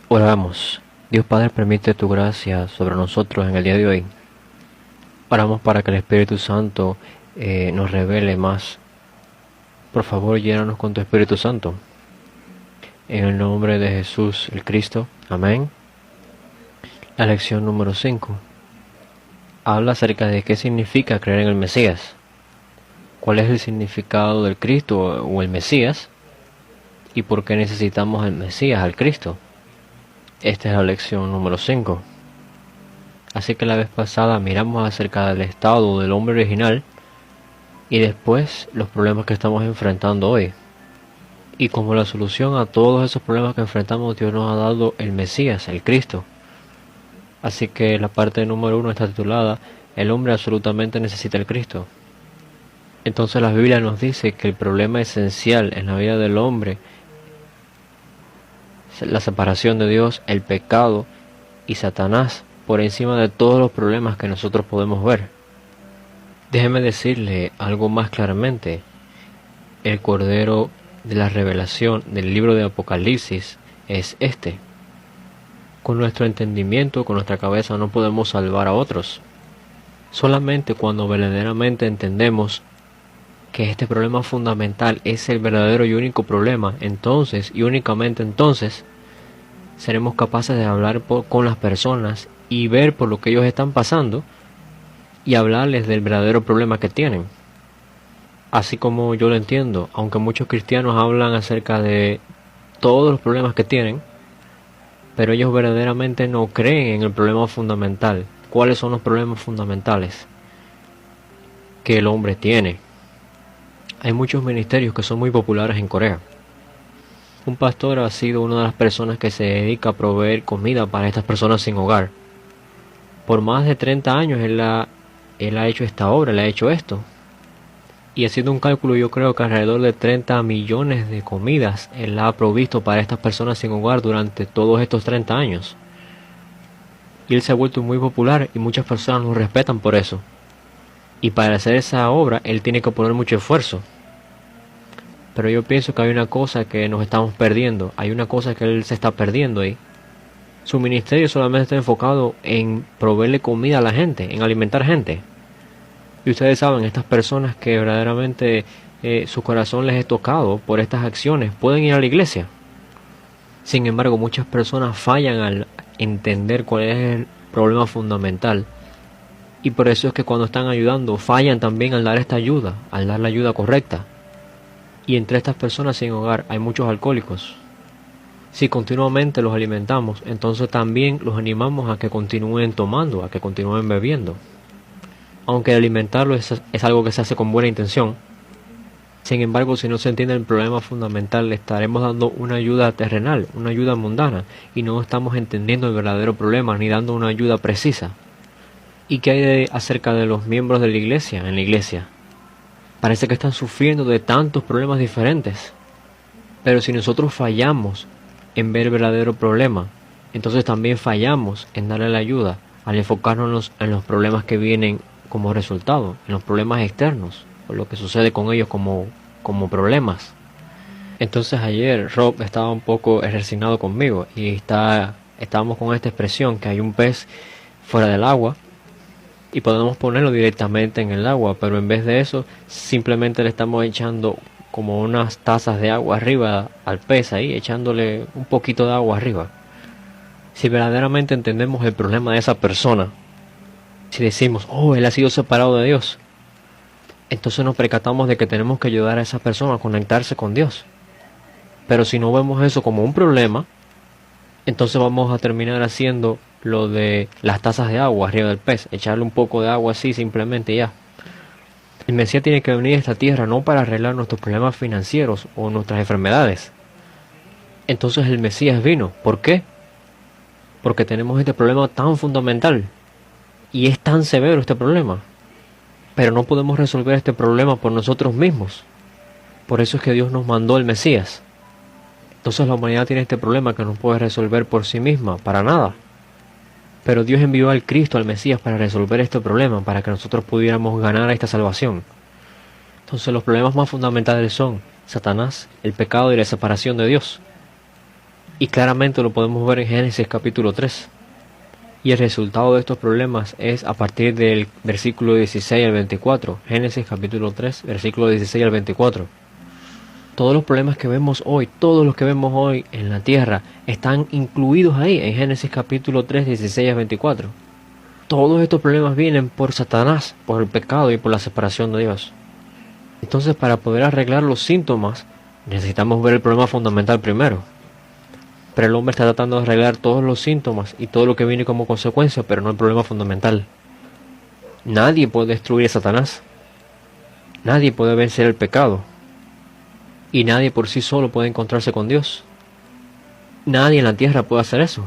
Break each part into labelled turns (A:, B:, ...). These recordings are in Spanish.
A: Oramos. Dios Padre, permite tu gracia sobre nosotros en el día de hoy. Oramos para que el Espíritu Santo nos revele más. Por favor, llénanos con tu Espíritu Santo. En el nombre de Jesús el Cristo. Amén. La lección número 5. Habla acerca de qué significa creer en el Mesías. ¿Cuál es el significado del Cristo o el Mesías? ¿Y por qué necesitamos al Mesías, al Cristo? Esta es la lección número 5. Así que la vez pasada miramos acerca del estado del hombre original y después los problemas que estamos enfrentando hoy. Y como la solución a todos esos problemas que enfrentamos, Dios nos ha dado el Mesías, el Cristo. Así que la parte número 1 está titulada El hombre absolutamente necesita el Cristo. Entonces la Biblia nos dice que el problema esencial en la vida del hombre, la separación de Dios, el pecado y Satanás, por encima de todos los problemas que nosotros podemos ver. Déjeme decirle algo más claramente. El Cordero de la revelación del libro de Apocalipsis es este. Con nuestro entendimiento, con nuestra cabeza no podemos salvar a otros. Solamente cuando verdaderamente entendemos que este problema fundamental es el verdadero y único problema, entonces y únicamente entonces seremos capaces de hablar con las personas y ver por lo que ellos están pasando y hablarles del verdadero problema que tienen. Así como yo lo entiendo, aunque muchos cristianos hablan acerca de todos los problemas que tienen, pero ellos verdaderamente no creen en el problema fundamental. ¿Cuáles son los problemas fundamentales que el hombre tiene? Hay muchos ministerios que son muy populares en Corea. Un pastor ha sido una de las personas que se dedica a proveer comida para estas personas sin hogar. Por más de 30 años él ha hecho esta obra, él ha hecho esto. Y haciendo un cálculo, yo creo que alrededor de 30 millones de comidas él ha provisto para estas personas sin hogar durante todos estos 30 años. Y él se ha vuelto muy popular y muchas personas lo respetan por eso. Y para hacer esa obra él tiene que poner mucho esfuerzo. Pero yo pienso que hay una cosa que nos estamos perdiendo. Hay una cosa que él se está perdiendo ahí. Su ministerio solamente está enfocado en proveerle comida a la gente, en alimentar gente. Y ustedes saben, estas personas que verdaderamente su corazón les es tocado por estas acciones, pueden ir a la iglesia. Sin embargo, muchas personas fallan al entender cuál es el problema fundamental. Y por eso es que cuando están ayudando, fallan también al dar esta ayuda, al dar la ayuda correcta. Y entre estas personas sin hogar hay muchos alcohólicos. Si continuamente los alimentamos, entonces también los animamos a que continúen tomando, a que continúen bebiendo. Aunque alimentarlos es algo que se hace con buena intención. Sin embargo, si no se entiende el problema fundamental, le estaremos dando una ayuda terrenal, una ayuda mundana, y no estamos entendiendo el verdadero problema ni dando una ayuda precisa. ¿Y qué hay acerca de los miembros de la iglesia en la iglesia? Parece que están sufriendo de tantos problemas diferentes. Pero si nosotros fallamos en ver el verdadero problema, entonces también fallamos en darle la ayuda al enfocarnos en los problemas que vienen como resultado, en los problemas externos, o lo que sucede con ellos como problemas. Entonces ayer Rob estaba un poco resignado conmigo y estábamos con esta expresión que hay un pez fuera del agua y podemos ponerlo directamente en el agua, pero en vez de eso simplemente le estamos echando como unas tazas de agua arriba al pez ahí, echándole un poquito de agua arriba. Si verdaderamente entendemos el problema de esa persona, si decimos, él ha sido separado de Dios, entonces nos percatamos de que tenemos que ayudar a esa persona a conectarse con Dios. Pero si no vemos eso como un problema, entonces vamos a terminar haciendo lo de las tazas de agua arriba del pez, echarle un poco de agua así simplemente y ya. El Mesías tiene que venir a esta tierra no para arreglar nuestros problemas financieros o nuestras enfermedades. Entonces el Mesías vino. ¿Por qué? Porque tenemos este problema tan fundamental. Y es tan severo este problema. Pero no podemos resolver este problema por nosotros mismos. Por eso es que Dios nos mandó el Mesías. Entonces la humanidad tiene este problema que no puede resolver por sí misma, para nada. Pero Dios envió al Cristo, al Mesías, para resolver este problema, para que nosotros pudiéramos ganar esta salvación. Entonces los problemas más fundamentales son Satanás, el pecado y la separación de Dios. Y claramente lo podemos ver en Génesis capítulo 3. Y el resultado de estos problemas es a partir del versículo 16 al 24. Génesis capítulo 3, versículo 16 al 24. Todos los problemas que vemos hoy, todos los que vemos hoy en la tierra, están incluidos ahí en Génesis capítulo 3, 16 al 24. Todos estos problemas vienen por Satanás, por el pecado y por la separación de Dios. Entonces, para poder arreglar los síntomas, necesitamos ver el problema fundamental primero. Pero el hombre está tratando de arreglar todos los síntomas y todo lo que viene como consecuencia, pero no el problema fundamental. Nadie puede destruir a Satanás. Nadie puede vencer el pecado. Y nadie por sí solo puede encontrarse con Dios. Nadie en la tierra puede hacer eso.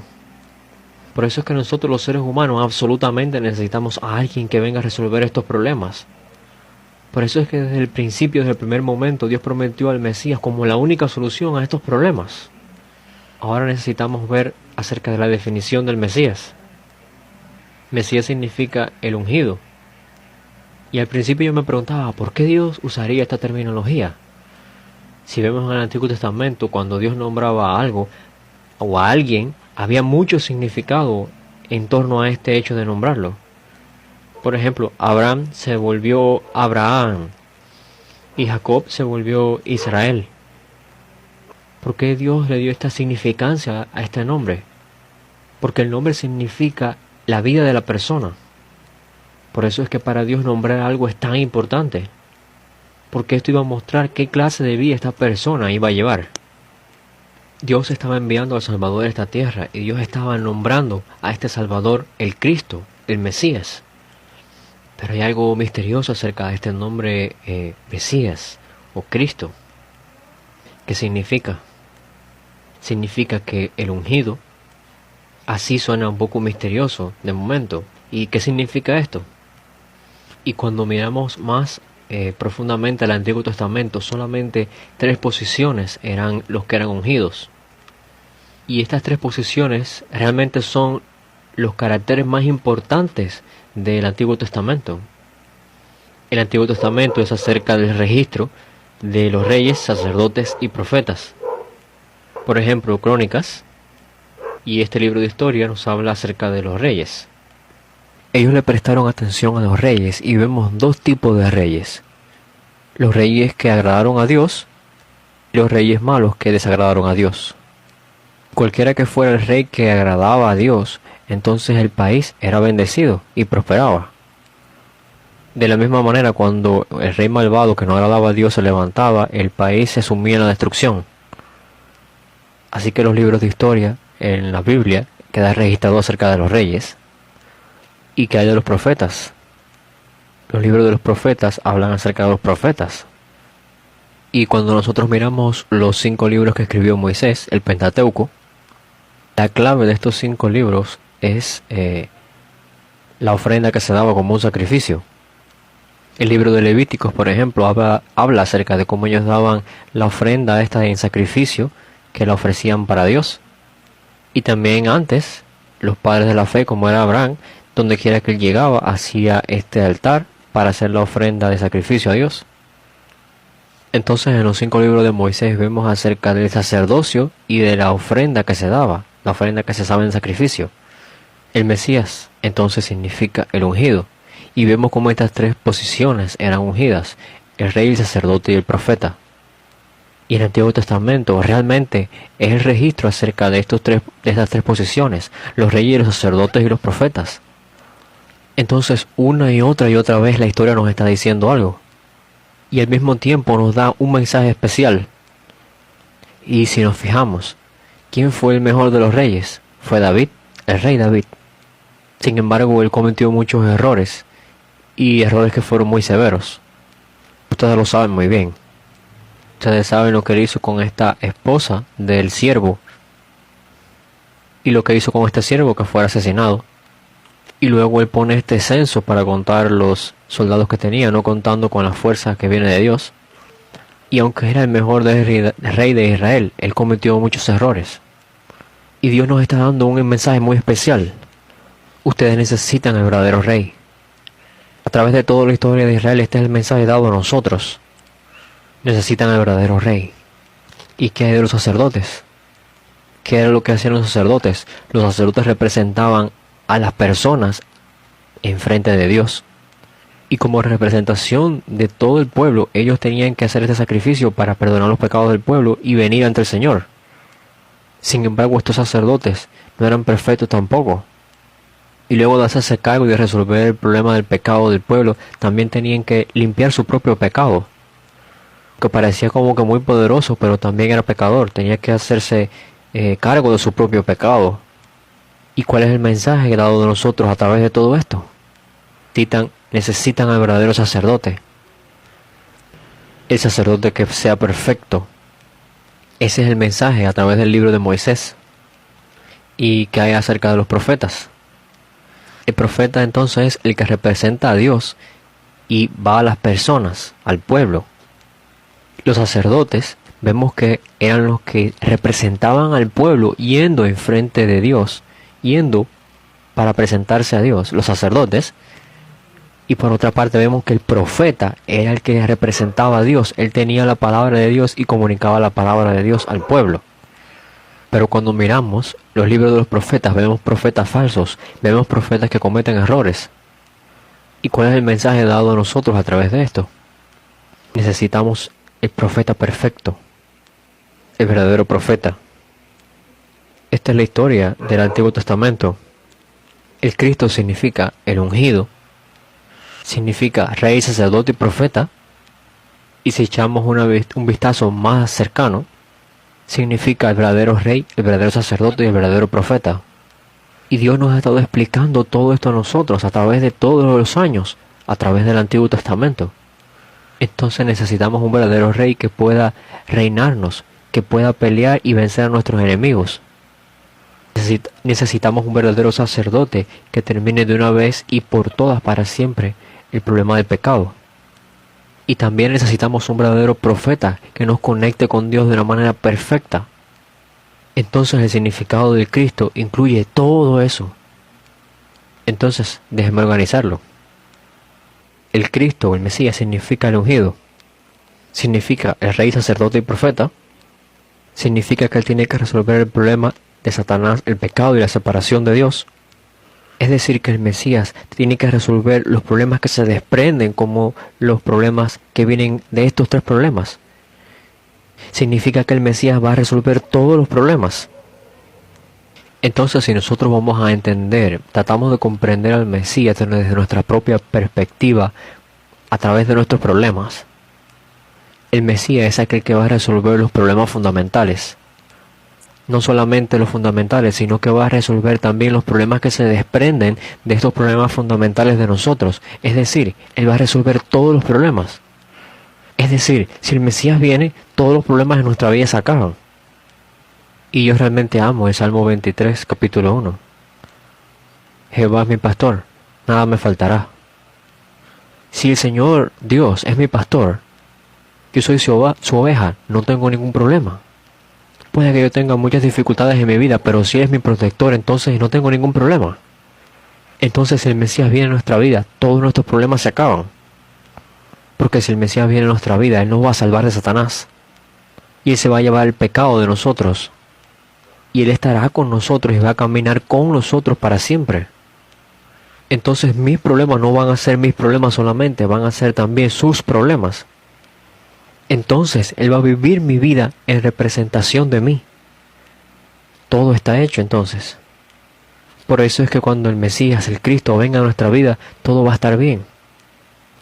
A: Por eso es que nosotros los seres humanos absolutamente necesitamos a alguien que venga a resolver estos problemas. Por eso es que desde el principio, desde el primer momento, Dios prometió al Mesías como la única solución a estos problemas. Ahora necesitamos ver acerca de la definición del Mesías. Mesías significa el ungido. Y al principio yo me preguntaba, ¿por qué Dios usaría esta terminología? Si vemos en el Antiguo Testamento, cuando Dios nombraba a algo o a alguien, había mucho significado en torno a este hecho de nombrarlo. Por ejemplo, Abraham se volvió Abraham y Jacob se volvió Israel. ¿Por qué Dios le dio esta significancia a este nombre? Porque el nombre significa la vida de la persona. Por eso es que para Dios nombrar algo es tan importante. Porque esto iba a mostrar qué clase de vida esta persona iba a llevar. Dios estaba enviando al Salvador a esta tierra y Dios estaba nombrando a este Salvador el Cristo, el Mesías. Pero hay algo misterioso acerca de este nombre Mesías o Cristo. ¿Qué significa? Significa que el ungido, así suena un poco misterioso de momento. ¿Y qué significa esto? Y cuando miramos más profundamente al Antiguo Testamento, solamente 3 posiciones eran los que eran ungidos. Y estas 3 posiciones realmente son los caracteres más importantes del Antiguo Testamento. El Antiguo Testamento es acerca del registro de los reyes, sacerdotes y profetas. Por ejemplo, Crónicas y este libro de historia nos habla acerca de los reyes. Ellos le prestaron atención a los reyes y vemos 2 tipos de reyes. Los reyes que agradaron a Dios y los reyes malos que desagradaron a Dios. Cualquiera que fuera el rey que agradaba a Dios, entonces el país era bendecido y prosperaba. De la misma manera, cuando el rey malvado que no agradaba a Dios se levantaba, el país se sumía en la destrucción. Así que los libros de historia en la Biblia queda registrado acerca de los reyes y que hay de los profetas. Los libros de los profetas hablan acerca de los profetas. Y cuando nosotros miramos los 5 libros que escribió Moisés, el Pentateuco, la clave de estos 5 libros es la ofrenda que se daba como un sacrificio. El libro de Levíticos, por ejemplo, habla acerca de cómo ellos daban la ofrenda esta en sacrificio que la ofrecían para Dios. Y también antes, los padres de la fe, como era Abraham, donde quiera que él llegaba, hacía este altar para hacer la ofrenda de sacrificio a Dios. Entonces en los 5 libros de Moisés vemos acerca del sacerdocio y de la ofrenda que se daba, la ofrenda que se daba en sacrificio. El Mesías entonces significa el ungido, y vemos cómo estas 3 posiciones eran ungidas, el rey, el sacerdote y el profeta. Y en el Antiguo Testamento realmente es el registro acerca de estas 3 posiciones, los reyes, los sacerdotes y los profetas. Entonces una y otra vez la historia nos está diciendo algo. Y al mismo tiempo nos da un mensaje especial. Y si nos fijamos, ¿quién fue el mejor de los reyes? Fue David, el rey David. Sin embargo, él cometió muchos errores. Y errores que fueron muy severos. Ustedes lo saben muy bien. Ustedes saben lo que él hizo con esta esposa del siervo. Y lo que hizo con este siervo que fue asesinado. Y luego él pone este censo para contar los soldados que tenía, no contando con la fuerza que viene de Dios. Y aunque era el mejor rey de Israel, él cometió muchos errores. Y Dios nos está dando un mensaje muy especial. Ustedes necesitan el verdadero rey. A través de toda la historia de Israel, este es el mensaje dado a nosotros. Necesitan el verdadero rey. ¿Y qué hay de los sacerdotes? ¿Qué era lo que hacían los sacerdotes? Los sacerdotes representaban a las personas enfrente de Dios. Y como representación de todo el pueblo, ellos tenían que hacer este sacrificio para perdonar los pecados del pueblo y venir ante el Señor. Sin embargo, estos sacerdotes no eran perfectos tampoco. Y luego de hacerse cargo y de resolver el problema del pecado del pueblo, también tenían que limpiar su propio pecado, que parecía como que muy poderoso, pero también era pecador. Tenía que hacerse cargo de su propio pecado. ¿Y cuál es el mensaje dado de nosotros a través de todo esto? Necesitan al verdadero sacerdote. El sacerdote que sea perfecto. Ese es el mensaje a través del libro de Moisés y que hay acerca de los profetas. El profeta entonces es el que representa a Dios y va a las personas, al pueblo. Los sacerdotes vemos que eran los que representaban al pueblo yendo enfrente de Dios, yendo para presentarse a Dios, los sacerdotes. Y por otra parte vemos que el profeta era el que representaba a Dios. Él tenía la palabra de Dios y comunicaba la palabra de Dios al pueblo. Pero cuando miramos los libros de los profetas, vemos profetas falsos, vemos profetas que cometen errores. ¿Y cuál es el mensaje dado a nosotros a través de esto? Necesitamos el profeta perfecto, el verdadero profeta. Esta es la historia del Antiguo Testamento. El Cristo significa el ungido, significa rey, sacerdote y profeta. Y si echamos un vistazo más cercano, significa el verdadero rey, el verdadero sacerdote y el verdadero profeta. Y Dios nos ha estado explicando todo esto a nosotros a través de todos los años, a través del Antiguo Testamento. Entonces necesitamos un verdadero rey que pueda reinarnos, que pueda pelear y vencer a nuestros enemigos. Necesitamos un verdadero sacerdote que termine de una vez y por todas para siempre el problema del pecado. Y también necesitamos un verdadero profeta que nos conecte con Dios de una manera perfecta. Entonces el significado del Cristo incluye todo eso. Entonces déjenme organizarlo. El Cristo, el Mesías, significa el ungido. Significa el rey, sacerdote y profeta. Significa que Él tiene que resolver el problema de Satanás, el pecado y la separación de Dios. Es decir, que el Mesías tiene que resolver los problemas que se desprenden como los problemas que vienen de estos tres problemas. Significa que el Mesías va a resolver todos los problemas. Entonces, si nosotros vamos a entender, tratamos de comprender al Mesías desde nuestra propia perspectiva a través de nuestros problemas, el Mesías es aquel que va a resolver los problemas fundamentales. No solamente los fundamentales, sino que va a resolver también los problemas que se desprenden de estos problemas fundamentales de nosotros. Es decir, Él va a resolver todos los problemas. Es decir, si el Mesías viene, todos los problemas de nuestra vida se acaban. Y yo realmente amo el Salmo 23, capítulo 1. Jehová es mi pastor, nada me faltará. Si el Señor Dios es mi pastor, yo soy su oveja, no tengo ningún problema. Puede que yo tenga muchas dificultades en mi vida, pero si Él es mi protector, entonces no tengo ningún problema. Entonces si el Mesías viene a nuestra vida, todos nuestros problemas se acaban. Porque si el Mesías viene a nuestra vida, Él nos va a salvar de Satanás. Y Él se va a llevar el pecado de nosotros. Y Él estará con nosotros y va a caminar con nosotros para siempre. Entonces mis problemas no van a ser mis problemas solamente, van a ser también sus problemas. Entonces Él va a vivir mi vida en representación de mí. Todo está hecho entonces. Por eso es que cuando el Mesías, el Cristo, venga a nuestra vida, todo va a estar bien.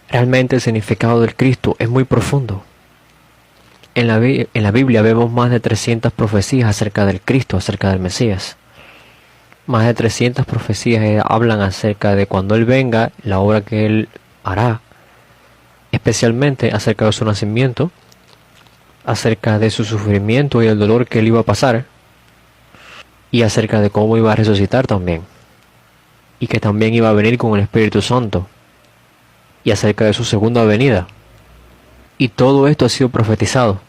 A: Realmente el significado del Cristo es muy profundo. En la Biblia vemos más de 300 profecías acerca del Cristo, acerca del Mesías. Más de 300 profecías hablan acerca de cuando Él venga, la obra que Él hará, especialmente acerca de su nacimiento, acerca de su sufrimiento y el dolor que Él iba a pasar, y acerca de cómo iba a resucitar también, y que también iba a venir con el Espíritu Santo, y acerca de su segunda venida. Y todo esto ha sido profetizado.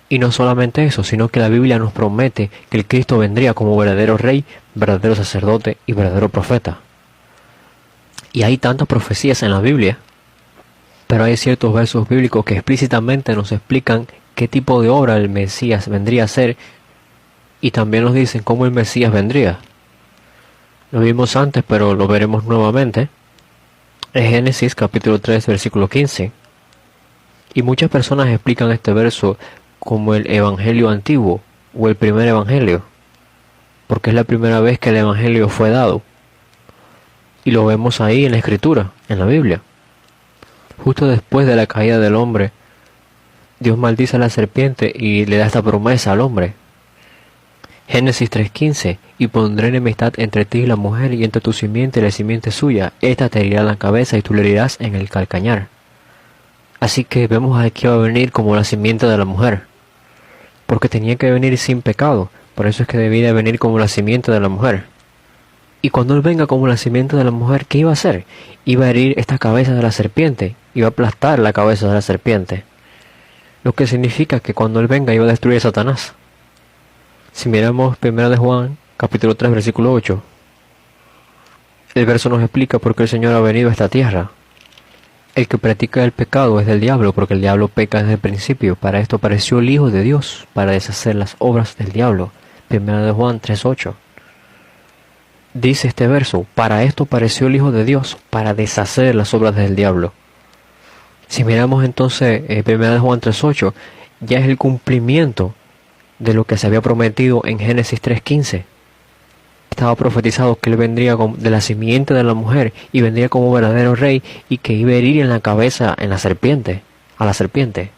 A: Y no solamente eso, sino que la Biblia nos promete que el Cristo vendría como verdadero rey, verdadero sacerdote y verdadero profeta. Y hay tantas profecías en la Biblia, pero hay ciertos versos bíblicos que explícitamente nos explican qué tipo de obra el Mesías vendría a hacer Y también nos dicen cómo el Mesías vendría. Lo vimos antes, pero lo veremos nuevamente. En Génesis capítulo 3, versículo 15. Y muchas personas explican este verso como el Evangelio antiguo o el primer Evangelio, porque es la primera vez que el Evangelio fue dado. Y lo vemos ahí en la Escritura, en la Biblia. Justo después de la caída del hombre, Dios maldice a la serpiente y le da esta promesa al hombre. Génesis 3:15, y pondré enemistad entre ti y la mujer, y entre tu simiente y la simiente suya. Esta te herirá la cabeza y tú le herirás en el calcañar. Así que vemos aquí que va a venir como la simiente de la mujer, porque tenía que venir sin pecado. Por eso es que debía venir como la simiente de la mujer. Y cuando él venga como la simiente de la mujer, ¿qué iba a hacer? Iba a herir esta cabeza de la serpiente, iba a aplastar la cabeza de la serpiente. Lo que significa que cuando él venga iba a destruir a Satanás. Si miramos 1 de Juan, capítulo 3, versículo 8, el verso nos explica por qué el Señor ha venido a esta tierra. El que practica el pecado es del diablo, porque el diablo peca desde el principio. Para esto apareció el Hijo de Dios, para deshacer las obras del diablo. 1 de Juan 3:8. Dice este verso, para esto apareció el Hijo de Dios, para deshacer las obras del diablo. Si miramos entonces 1 de Juan 3:8, ya es el cumplimiento de lo que se había prometido en Génesis 3:15. Estaba profetizado que él vendría de la simiente de la mujer y vendría como verdadero rey y que iba a herir en la cabeza a la serpiente.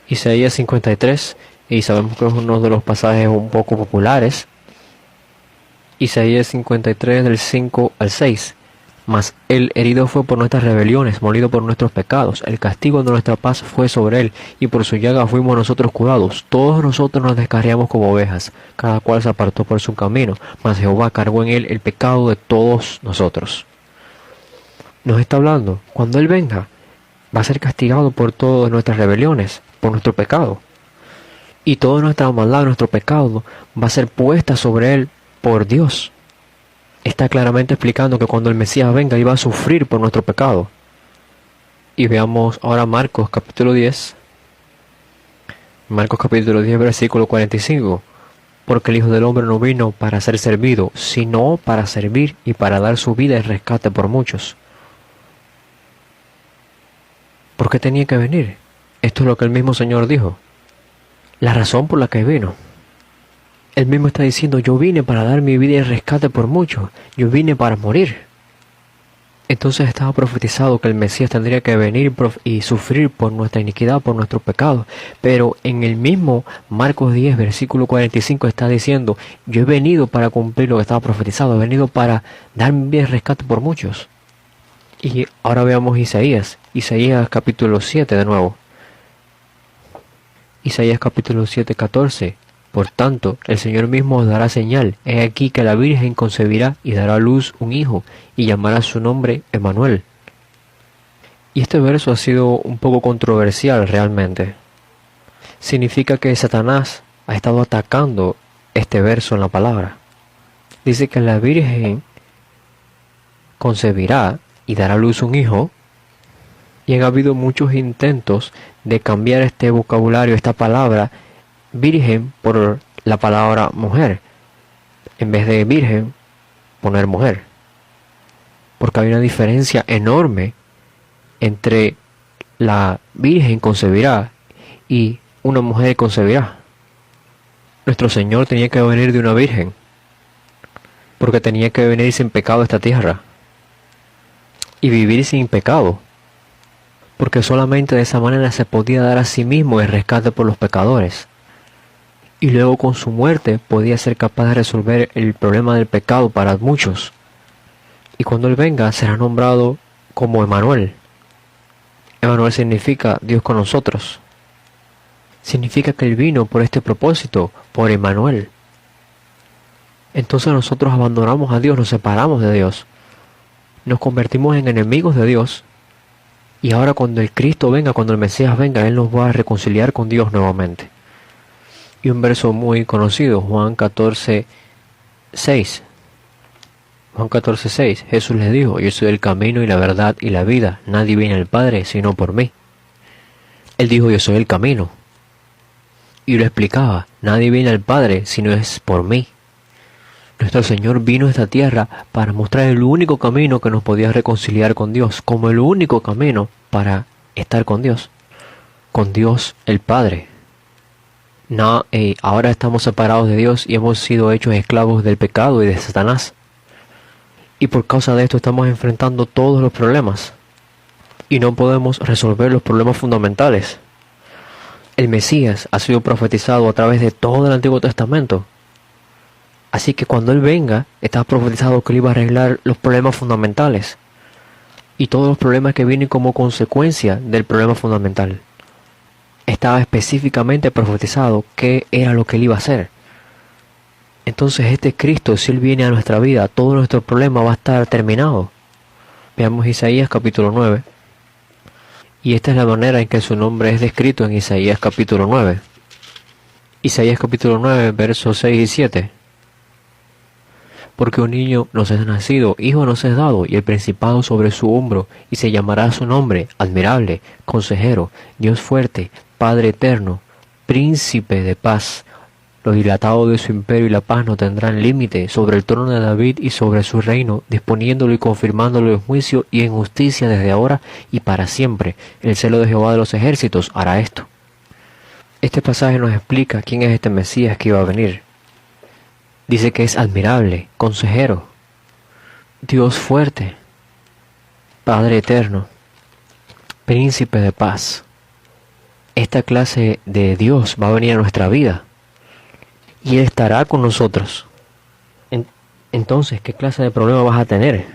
A: Isaías 53, y sabemos que es uno de los pasajes un poco populares. Isaías 53 del 5 al 6. Mas él herido fue por nuestras rebeliones, molido por nuestros pecados. El castigo de nuestra paz fue sobre él, y por su llaga fuimos nosotros curados. Todos nosotros nos descarriamos como ovejas, cada cual se apartó por su camino, mas Jehová cargó en él el pecado de todos nosotros. Nos está hablando, cuando él venga, va a ser castigado por todas nuestras rebeliones, por nuestro pecado. Y toda nuestra maldad, nuestro pecado, va a ser puesta sobre él por Dios. Está claramente explicando que cuando el Mesías venga iba a sufrir por nuestro pecado. Y veamos ahora Marcos capítulo 10. Marcos capítulo 10 versículo 45. Porque el Hijo del Hombre no vino para ser servido, sino para servir y para dar su vida en rescate por muchos. ¿Por qué tenía que venir? Esto es lo que el mismo Señor dijo. La razón por la que vino. Él mismo está diciendo, yo vine para dar mi vida en rescate por muchos. Yo vine para morir. Entonces estaba profetizado que el Mesías tendría que venir y sufrir por nuestra iniquidad, por nuestro pecado. Pero en el mismo Marcos 10, versículo 45 está diciendo, yo he venido para cumplir lo que estaba profetizado. He venido para dar mi vida en rescate por muchos. Y ahora veamos Isaías. Isaías capítulo 7 de nuevo. Isaías capítulo 7, 14. Por tanto, el Señor mismo os dará señal. He aquí que la Virgen concebirá y dará a luz un hijo, y llamará su nombre Emmanuel. Y este verso ha sido un poco controversial realmente. Significa que Satanás ha estado atacando este verso en la palabra. Dice que la Virgen concebirá y dará a luz un hijo, y han habido muchos intentos de cambiar este vocabulario, esta palabra virgen por la palabra mujer, en vez de virgen poner mujer, porque hay una diferencia enorme entre la virgen concebirá y una mujer concebirá. Nuestro Señor tenía que venir de una virgen, porque tenía que venir sin pecado a esta tierra y vivir sin pecado, porque solamente de esa manera se podía dar a sí mismo el rescate por los pecadores. Y luego con su muerte podía ser capaz de resolver el problema del pecado para muchos. Y cuando Él venga será nombrado como Emmanuel. Emmanuel significa Dios con nosotros. Significa que Él vino por este propósito, por Emmanuel. Entonces nosotros abandonamos a Dios, nos separamos de Dios. Nos convertimos en enemigos de Dios. Y ahora cuando el Cristo venga, cuando el Mesías venga, Él nos va a reconciliar con Dios nuevamente. Y un verso muy conocido, Juan 14:6. Juan 14:6, Jesús les dijo, yo soy el camino y la verdad y la vida, nadie viene al Padre sino por mí. Él dijo, yo soy el camino. y lo explicaba: nadie viene al Padre si no es por mí. Nuestro Señor vino a esta tierra para mostrar el único camino que nos podía reconciliar con Dios, como el único camino para estar con Dios el Padre. No, ahora estamos separados de Dios y hemos sido hechos esclavos del pecado y de Satanás. Y por causa de esto estamos enfrentando todos los problemas. Y no podemos resolver los problemas fundamentales. El Mesías ha sido profetizado a través de todo el Antiguo Testamento. Así que cuando Él venga, está profetizado que Él iba a arreglar los problemas fundamentales. Y todos los problemas que vienen como consecuencia del problema fundamental. Estaba específicamente profetizado qué era lo que Él iba a hacer. Entonces este Cristo, si Él viene a nuestra vida, todo nuestro problema va a estar terminado. Veamos Isaías capítulo 9. Y esta es la manera en que su nombre es descrito en Isaías capítulo 9. Isaías capítulo 9, versos 6 y 7. Porque un niño nos es nacido, hijo nos es dado, y el principado sobre su hombro, y se llamará su nombre, admirable, consejero, Dios fuerte, Padre eterno, príncipe de paz. Lo dilatado de su imperio y la paz no tendrán límite sobre el trono de David y sobre su reino, disponiéndolo y confirmándolo en juicio y en justicia desde ahora y para siempre. El celo de Jehová de los ejércitos hará esto. Este pasaje nos explica quién es este Mesías que iba a venir. Dice que es admirable, consejero, Dios fuerte, Padre eterno, príncipe de paz. Esta clase de Dios va a venir a nuestra vida y Él estará con nosotros. Entonces, ¿qué clase de problema vas a tener?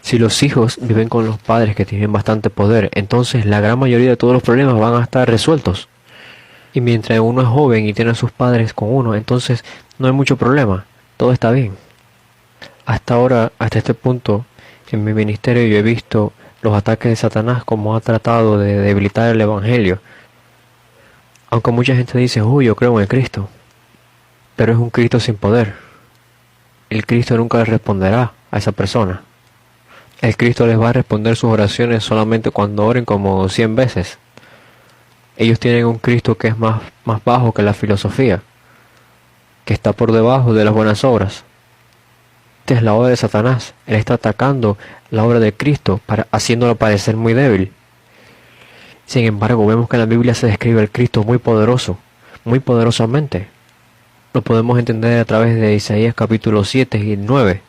A: Si los hijos viven con los padres que tienen bastante poder, entonces la gran mayoría de todos los problemas van a estar resueltos. Y mientras uno es joven y tiene a sus padres con uno, entonces no hay mucho problema, todo está bien. Hasta ahora, hasta este punto, en mi ministerio yo he visto los ataques de Satanás como ha tratado de debilitar el Evangelio. Aunque mucha gente dice: yo creo en el Cristo, pero es un Cristo sin poder. El Cristo nunca le responderá a esa persona. El Cristo les va a responder sus oraciones solamente cuando oren como 100 veces. Ellos tienen un Cristo que es más bajo que la filosofía, que está por debajo de las buenas obras. Esta es la obra de Satanás. Él está atacando la obra de Cristo, haciéndolo parecer muy débil. Sin embargo, vemos que en la Biblia se describe al Cristo muy poderoso, muy poderosamente. Lo podemos entender a través de Isaías capítulo 7 y 9.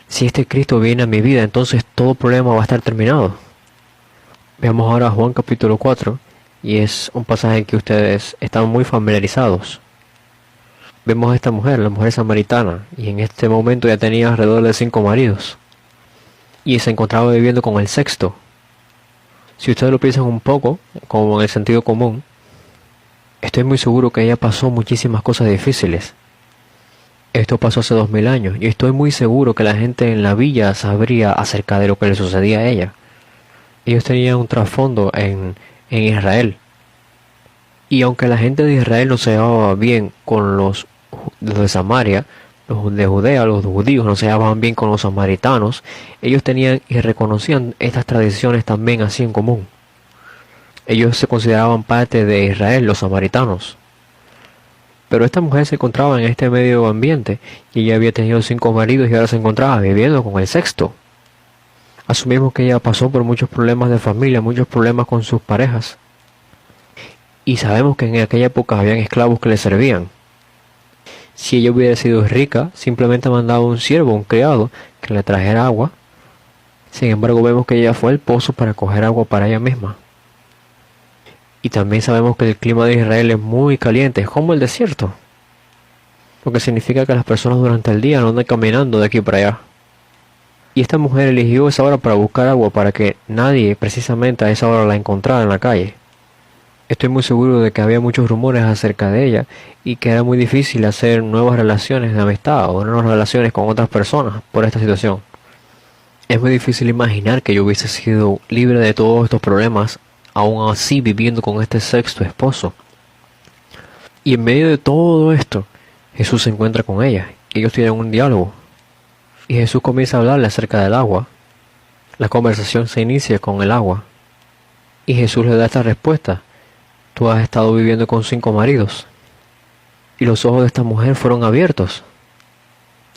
A: Si este Cristo viene a mi vida, entonces todo problema va a estar terminado. Veamos ahora Juan capítulo 4. Y es un pasaje en que ustedes están muy familiarizados. Vemos a esta mujer, la mujer samaritana, y en este momento ya tenía alrededor de 5 maridos. Y se encontraba viviendo con el sexto. Si ustedes lo piensan un poco, como en el sentido común, estoy muy seguro que ella pasó muchísimas cosas difíciles. Esto pasó hace 2000 años, y estoy muy seguro que la gente en la villa sabría acerca de lo que le sucedía a ella. Ellos tenían un trasfondo en Israel. Y aunque la gente de Israel no se llevaba bien con los de Samaria, los de Judea, los judíos no se llevaban bien con los samaritanos, ellos tenían y reconocían estas tradiciones también así en común. Ellos se consideraban parte de Israel, los samaritanos. Pero esta mujer se encontraba en este medio ambiente y ella había tenido 5 maridos y ahora se encontraba viviendo con el sexto. Asumimos que ella pasó por muchos problemas de familia, muchos problemas con sus parejas. Y sabemos que en aquella época habían esclavos que le servían. Si ella hubiera sido rica, simplemente mandaba un siervo, un criado, que le trajera agua. Sin embargo, vemos que ella fue al pozo para coger agua para ella misma. Y también sabemos que el clima de Israel es muy caliente, es como el desierto. Lo que significa que las personas durante el día no andan caminando de aquí para allá. Y esta mujer eligió esa hora para buscar agua para que nadie precisamente a esa hora la encontrara en la calle. Estoy muy seguro de que había muchos rumores acerca de ella y que era muy difícil hacer nuevas relaciones de amistad o nuevas relaciones con otras personas por esta situación. Es muy difícil imaginar que yo hubiese sido libre de todos estos problemas, aún así viviendo con este sexto esposo. Y en medio de todo esto, Jesús se encuentra con ella y ellos tienen un diálogo. Y Jesús comienza a hablarle acerca del agua. La conversación se inicia con el agua. Y Jesús le da esta respuesta. tú has estado viviendo con 5 maridos. Y los ojos de esta mujer fueron abiertos.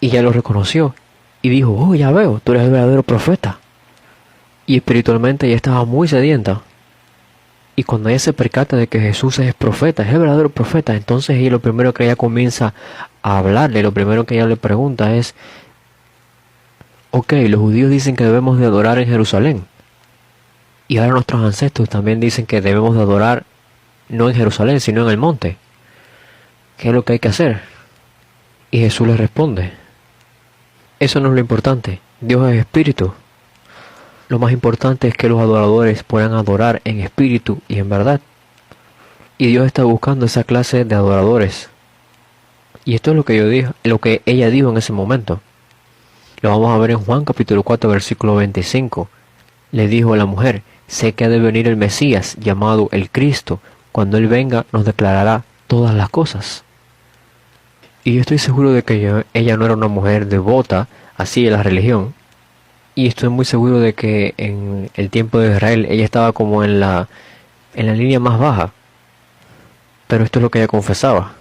A: Y ella lo reconoció. Y dijo, oh, ya veo, tú eres el verdadero profeta. Y espiritualmente ella estaba muy sedienta. Y cuando ella se percata de que Jesús es profeta, es el verdadero profeta, entonces ella lo primero que ella comienza a hablarle, lo primero que ella le pregunta es, ok, los judíos dicen que debemos de adorar en Jerusalén. Y ahora nuestros ancestros también dicen que debemos de adorar no en Jerusalén, sino en el monte. ¿Qué es lo que hay que hacer? Y Jesús le responde, eso no es lo importante, Dios es espíritu. Lo más importante es que los adoradores puedan adorar en espíritu y en verdad. Y Dios está buscando esa clase de adoradores. Y esto es lo que yo dije, lo que ella dijo en ese momento. Lo vamos a ver en Juan capítulo 4, versículo 25. Le dijo a la mujer, sé que ha de venir el Mesías, llamado el Cristo. Cuando Él venga, nos declarará todas las cosas. Y yo estoy seguro de que ella no era una mujer devota, así de la religión. Y estoy muy seguro de que en el tiempo de Israel ella estaba como en la línea más baja. Pero esto es lo que ella confesaba.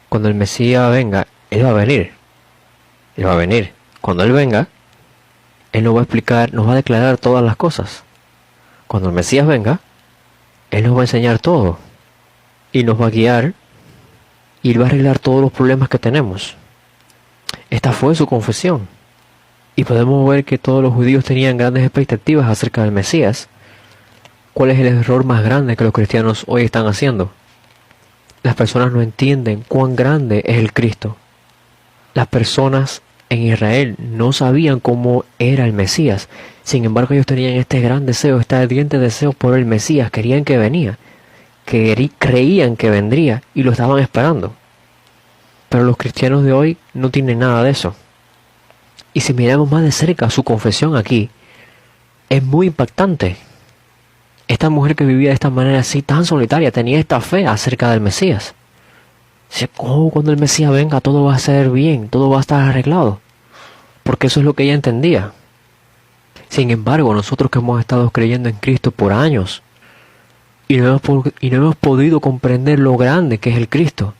A: Cuando el Mesías venga, Él va a venir. Él va a venir. Cuando Él venga, Él nos va a explicar, nos va a declarar todas las cosas. Cuando el Mesías venga, Él nos va a enseñar todo. Y nos va a guiar. Y Él va a arreglar todos los problemas que tenemos. Esta fue su confesión. Y podemos ver que todos los judíos tenían grandes expectativas acerca del Mesías. ¿Cuál es el error más grande que los cristianos hoy están haciendo? Las personas no entienden cuán grande es el Cristo. Las personas en Israel no sabían cómo era el Mesías. Sin embargo, ellos tenían este gran deseo, este ardiente deseo por el Mesías. Querían que venía. Creían que vendría y lo estaban esperando. Pero los cristianos de hoy no tienen nada de eso. Y si miramos más de cerca su confesión aquí, es muy impactante. Esta mujer que vivía de esta manera así tan solitaria tenía esta fe acerca del Mesías. Dice, oh, cuando el Mesías venga todo va a ser bien, todo va a estar arreglado. Porque eso es lo que ella entendía. Sin embargo, nosotros que hemos estado creyendo en Cristo por años y no hemos podido comprender lo grande que es el Cristo,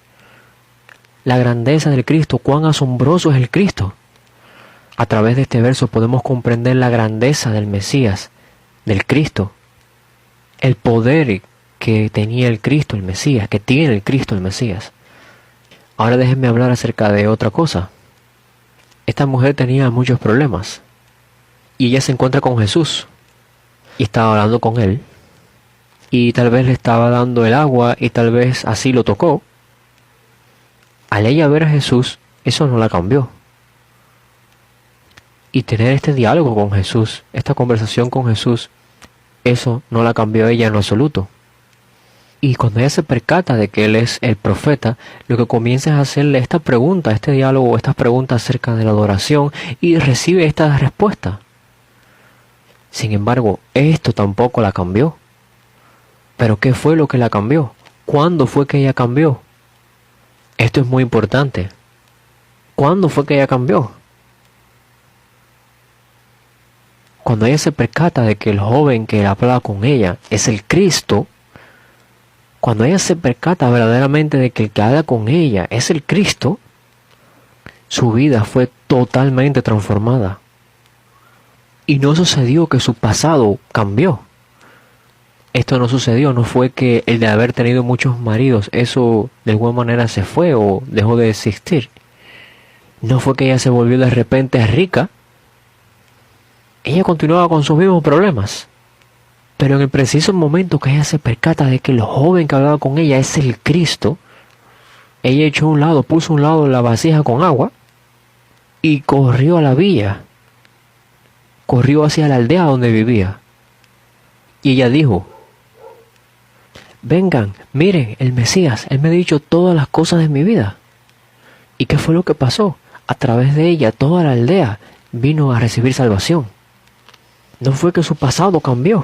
A: la grandeza del Cristo, cuán asombroso es el Cristo. A través de este verso podemos comprender la grandeza del Mesías, del Cristo, el poder que tenía el Cristo, el Mesías, que tiene el Cristo, el Mesías. Ahora déjenme hablar acerca de otra cosa. Esta mujer tenía muchos problemas y ella se encuentra con Jesús y estaba hablando con Él y tal vez le estaba dando el agua y tal vez así lo tocó. Al ella ver a Jesús, eso no la cambió. Y tener este diálogo con Jesús, esta conversación con Jesús, eso no la cambió a ella en lo absoluto. Y cuando ella se percata de que Él es el profeta, lo que comienza es a hacerle esta pregunta, este diálogo, estas preguntas acerca de la adoración, y recibe esta respuesta. Sin embargo, esto tampoco la cambió. ¿Pero qué fue lo que la cambió? ¿Cuándo fue que ella cambió? Esto es muy importante. ¿Cuándo fue que ella cambió? Cuando ella se percata de que el joven que habla con ella es el Cristo, cuando ella se percata verdaderamente de que el que habla con ella es el Cristo, su vida fue totalmente transformada. Y no sucedió que su pasado cambió. Esto no sucedió, no fue que el de haber tenido muchos maridos, eso de alguna manera se fue o dejó de existir. No fue que ella se volvió de repente rica. Ella continuaba con sus mismos problemas. Pero en el preciso momento que ella se percata de que el joven que hablaba con ella es el Cristo, ella echó a un lado, puso a un lado la vasija con agua y corrió a la villa. Corrió hacia la aldea donde vivía. Y ella dijo, vengan, miren, el Mesías, Él me ha dicho todas las cosas de mi vida. ¿Y qué fue lo que pasó? A través de ella, toda la aldea vino a recibir salvación. No fue que su pasado cambió.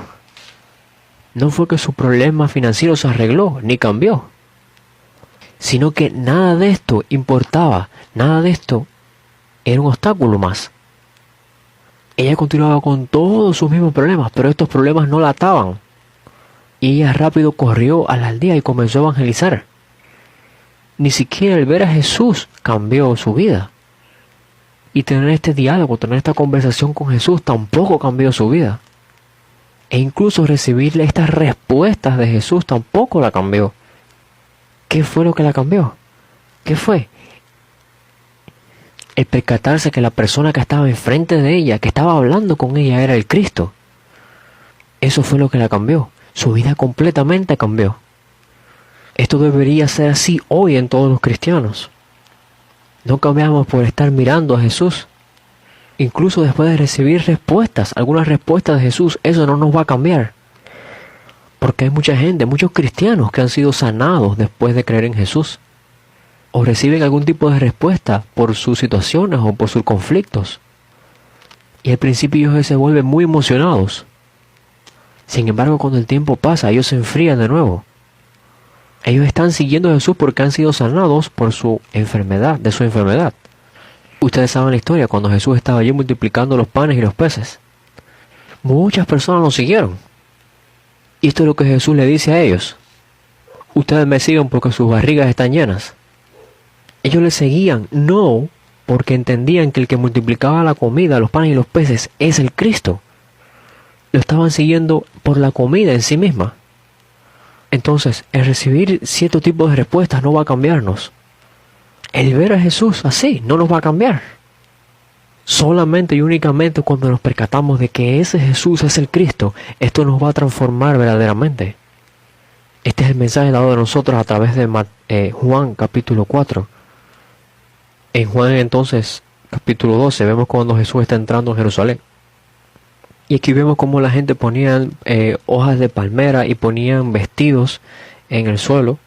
A: No fue que su problema financiero se arregló, ni cambió. Sino que nada de esto importaba, nada de esto era un obstáculo más. Ella continuaba con todos sus mismos problemas, pero estos problemas no la ataban. y ella rápido corrió a la aldea y comenzó a evangelizar. Ni siquiera el ver a Jesús cambió su vida. Y tener este diálogo, tener esta conversación con Jesús tampoco cambió su vida. E incluso recibirle estas respuestas de Jesús tampoco la cambió. ¿Qué fue lo que la cambió? ¿Qué fue? El percatarse que la persona que estaba enfrente de ella, que estaba hablando con ella, era el Cristo. Eso fue lo que la cambió. Su vida completamente cambió. Esto debería ser así hoy en todos los cristianos. No cambiamos por estar mirando a Jesús. Incluso después de recibir respuestas, algunas respuestas de Jesús, eso no nos va a cambiar. Porque hay mucha gente, muchos cristianos que han sido sanados después de creer en Jesús. O reciben algún tipo de respuesta por sus situaciones o por sus conflictos. Y al principio ellos se vuelven muy emocionados. Sin embargo, cuando el tiempo pasa, ellos se enfrían de nuevo. Ellos están siguiendo a Jesús porque han sido sanados por su enfermedad, de su enfermedad. Ustedes saben la historia, cuando Jesús estaba allí multiplicando los panes y los peces. Muchas personas lo siguieron. Y esto es lo que Jesús le dice a ellos. Ustedes me siguen porque sus barrigas están llenas. Ellos le seguían, no porque entendían que el que multiplicaba la comida, los panes y los peces, es el Cristo. Lo estaban siguiendo por la comida en sí misma. Entonces, el recibir cierto tipo de respuestas no va a cambiarnos. El ver a Jesús así no nos va a cambiar. Solamente y únicamente cuando nos percatamos de que ese Jesús es el Cristo, esto nos va a transformar verdaderamente. Este es el mensaje dado a nosotros a través de Juan capítulo 4. En Juan entonces, capítulo 12, vemos cuando Jesús está entrando en Jerusalén. Y aquí vemos cómo la gente ponía hojas de palmera y ponían vestidos en el suelo.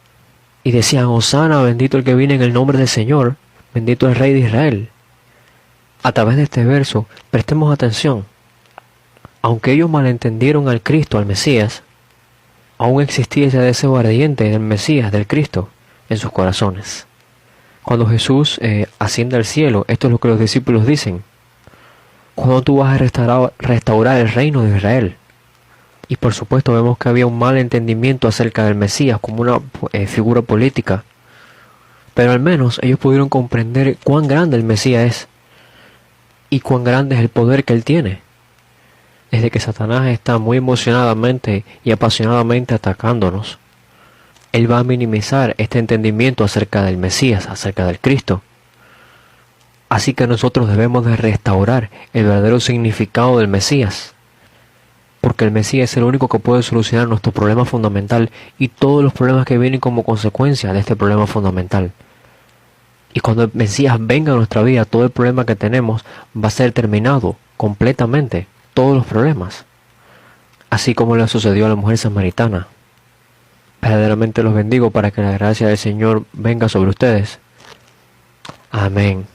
A: Y decían, Hosana, bendito el que viene en el nombre del Señor, bendito el Rey de Israel. A través de este verso, prestemos atención. Aunque ellos malentendieron al Cristo, al Mesías, aún existía ese deseo ardiente del Mesías, del Cristo, en sus corazones. Cuando Jesús asciende al cielo, esto es lo que los discípulos dicen. ¿Cuándo tú vas a restaurar el reino de Israel? Y por supuesto vemos que había un mal entendimiento acerca del Mesías como una figura política. Pero al menos ellos pudieron comprender cuán grande el Mesías es. Y cuán grande es el poder que él tiene. Desde que Satanás está muy emocionadamente y apasionadamente atacándonos, él va a minimizar este entendimiento acerca del Mesías, acerca del Cristo. Así que nosotros debemos de restaurar el verdadero significado del Mesías. Porque el Mesías es el único que puede solucionar nuestro problema fundamental y todos los problemas que vienen como consecuencia de este problema fundamental. Y cuando el Mesías venga a nuestra vida, todo el problema que tenemos va a ser terminado completamente, todos los problemas. Así como le sucedió a la mujer samaritana. Verdaderamente los bendigo para que la gracia del Señor venga sobre ustedes. Amén.